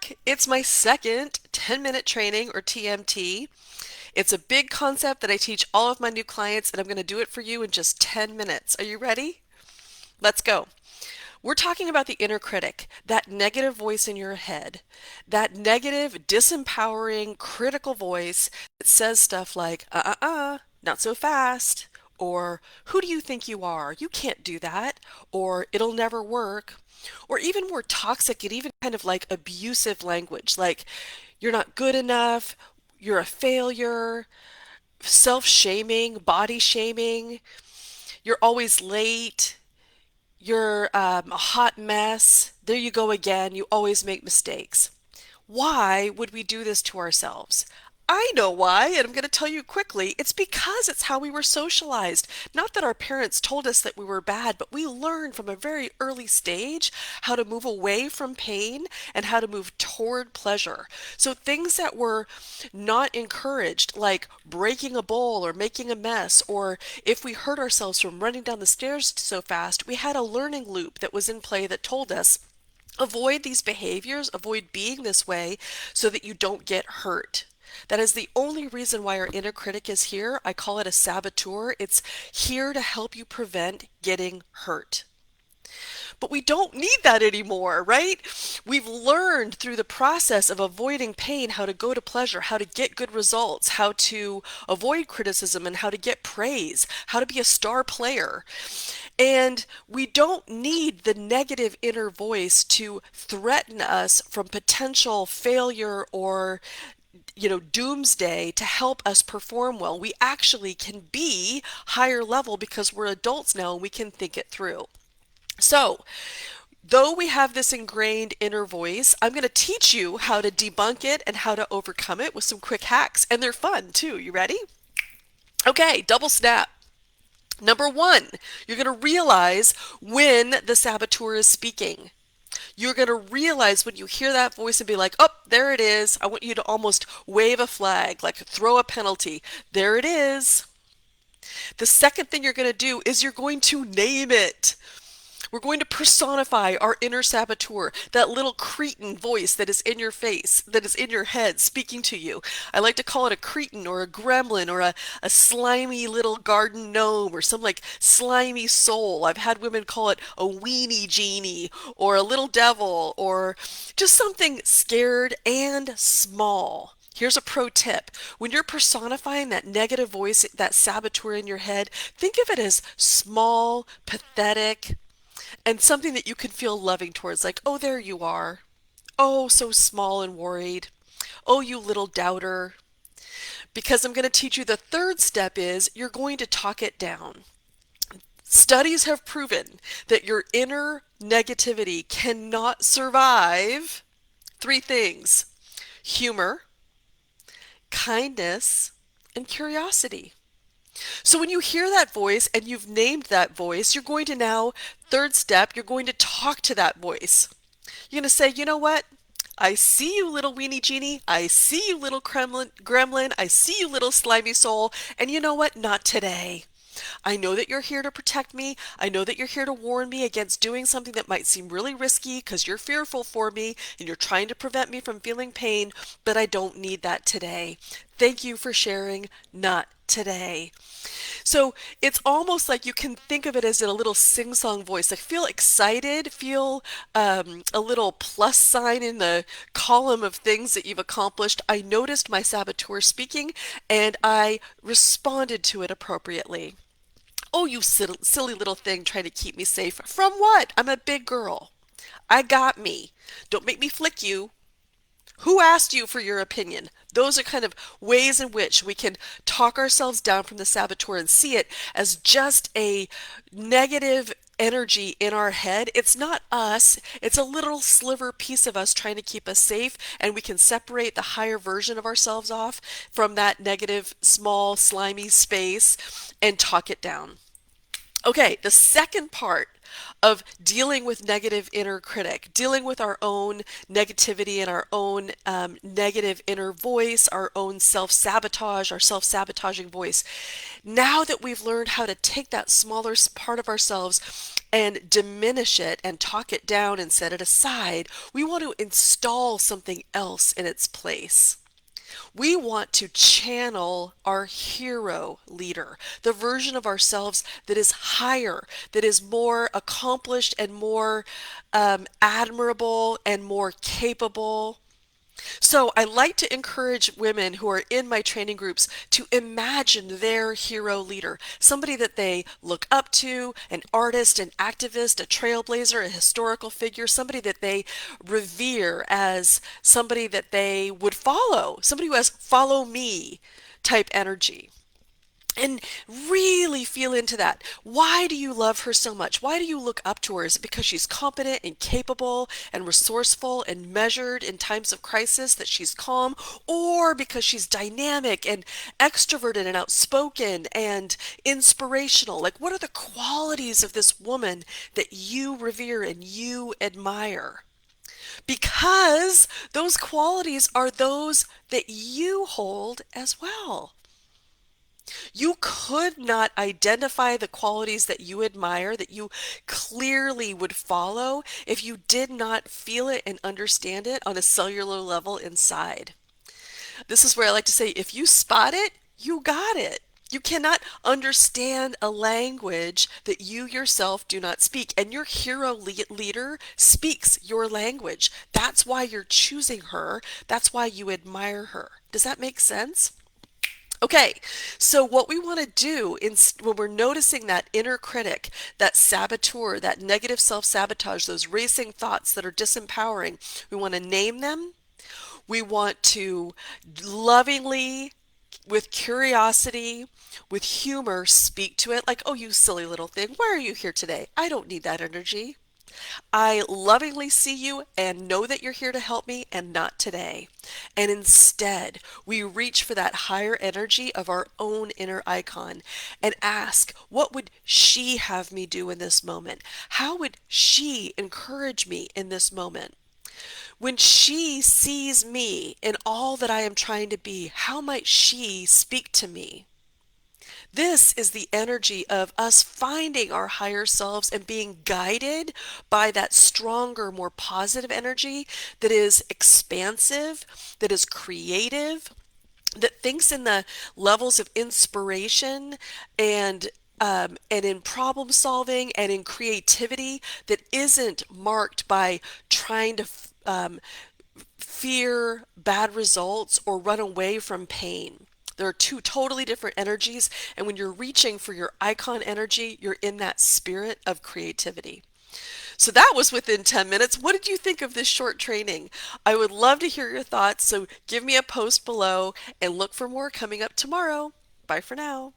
back. It's my second 10-minute training or TMT. It's a big concept that I teach all of my new clients, and I'm going to do it for you in just 10 minutes. Are you ready? Let's go. We're talking about the inner critic, that negative voice in your head, that negative, disempowering, critical voice that says stuff like, not so fast, or who do you think you are? You can't do that, or it'll never work, or even more toxic and even kind of like abusive language, like, you're not good enough, you're a failure, self-shaming, body shaming, you're always late. You're a hot mess. There you go again. You always make mistakes. Why would we do this to ourselves? I know why, and I'm going to tell you quickly. It's because it's how we were socialized. Not that our parents told us that we were bad, but we learned from a very early stage how to move away from pain and how to move toward pleasure. So things that were not encouraged, like breaking a bowl or making a mess, or if we hurt ourselves from running down the stairs so fast, we had a learning loop that was in play that told us, avoid these behaviors, avoid being this way so that you don't get hurt. That is the only reason why our inner critic is here. I call it a saboteur. It's here to help you prevent getting hurt. But we don't need that anymore, right? We've learned through the process of avoiding pain how to go to pleasure, how to get good results, how to avoid criticism, and how to get praise, how to be a star player. And we don't need the negative inner voice to threaten us from potential failure or doomsday to help us perform well. We actually can be higher level because we're adults now and we can think it through. So, though we have this ingrained inner voice, I'm going to teach you how to debunk it and how to overcome it with some quick hacks. And they're fun too. You ready? Okay, double snap. Number one, you're going to realize when the saboteur is speaking. You're going to realize when you hear that voice and be like, oh, there it is. I want you to almost wave a flag, like throw a penalty. There it is. The second thing you're going to do is you're going to name it. We're going to personify our inner saboteur, that little cretin voice that is in your face, that is in your head, speaking to you. I like to call it a cretin or a gremlin or a slimy little garden gnome or some like slimy soul. I've had women call it a weenie genie or a little devil or just something scared and small. Here's a pro tip. When you're personifying that negative voice, that saboteur in your head, think of it as small, pathetic, and something that you can feel loving towards, like, oh, there you are. Oh, so small and worried. Oh, you little doubter. Because I'm going to teach you the third step is you're going to talk it down. Studies have proven that your inner negativity cannot survive three things: humor, kindness, and curiosity. So when you hear that voice and you've named that voice, you're going to now, third step, you're going to talk to that voice. You're going to say, you know what? I see you, little weenie genie. I see you, little gremlin. I see you, little slimy soul. And you know what? Not today. I know that you're here to protect me. I know that you're here to warn me against doing something that might seem really risky because you're fearful for me and you're trying to prevent me from feeling pain, but I don't need that today. Thank you for sharing. Not today. So it's almost like you can think of it as in a little sing-song voice. Like feel excited, feel a little plus sign in the column of things that you've accomplished. I noticed my saboteur speaking and I responded to it appropriately. Oh, you silly little thing trying to keep me safe. From what? I'm a big girl. I got me. Don't make me flick you. Who asked you for your opinion? Those are kind of ways in which we can talk ourselves down from the saboteur and see it as just a negative energy in our head. It's not us. It's a little sliver piece of us trying to keep us safe, and we can separate the higher version of ourselves off from that negative, small, slimy space and talk it down. Okay, the second part of dealing with negative inner critic, dealing with our own negativity and our own negative inner voice, our own self-sabotage, our self-sabotaging voice. Now that we've learned how to take that smaller part of ourselves and diminish it and talk it down and set it aside. We want to install something else in its place. We want to channel our hero leader, the version of ourselves that is higher, that is more accomplished and more admirable and more capable. So I like to encourage women who are in my training groups to imagine their hero leader, somebody that they look up to, an artist, an activist, a trailblazer, a historical figure, somebody that they revere as somebody that they would follow, somebody who has follow me type energy. And really feel into that. Why do you love her so much? Why do you look up to her? Is it because she's competent and capable and resourceful and measured in times of crisis, that she's calm? Or because she's dynamic and extroverted and outspoken and inspirational? Like, what are the qualities of this woman that you revere and you admire? Because those qualities are those that you hold as well. You could not identify the qualities that you admire, that you clearly would follow, if you did not feel it and understand it on a cellular level inside. This is where I like to say, if you spot it, you got it. You cannot understand a language that you yourself do not speak, and your hero leader speaks your language. That's why you're choosing her. That's why you admire her. Does that make sense? Okay, so what we want to do when we're noticing that inner critic, that saboteur, that negative self-sabotage, those racing thoughts that are disempowering, we want to name them. We want to lovingly, with curiosity, with humor, speak to it like, oh, you silly little thing, why are you here today? I don't need that energy. I lovingly see you and know that you're here to help me, and not today. And instead, we reach for that higher energy of our own inner icon and ask, what would she have me do in this moment? How would she encourage me in this moment? When she sees me in all that I am trying to be, how might she speak to me? This is the energy of us finding our higher selves and being guided by that stronger, more positive energy that is expansive, that is creative, that thinks in the levels of inspiration and in problem solving and in creativity, that isn't marked by trying to fear bad results or run away from pain. There are two totally different energies, and when you're reaching for your icon energy, you're in that spirit of creativity. So that was within 10 minutes. What did you think of this short training? I would love to hear your thoughts, so give me a post below and look for more coming up tomorrow. Bye for now.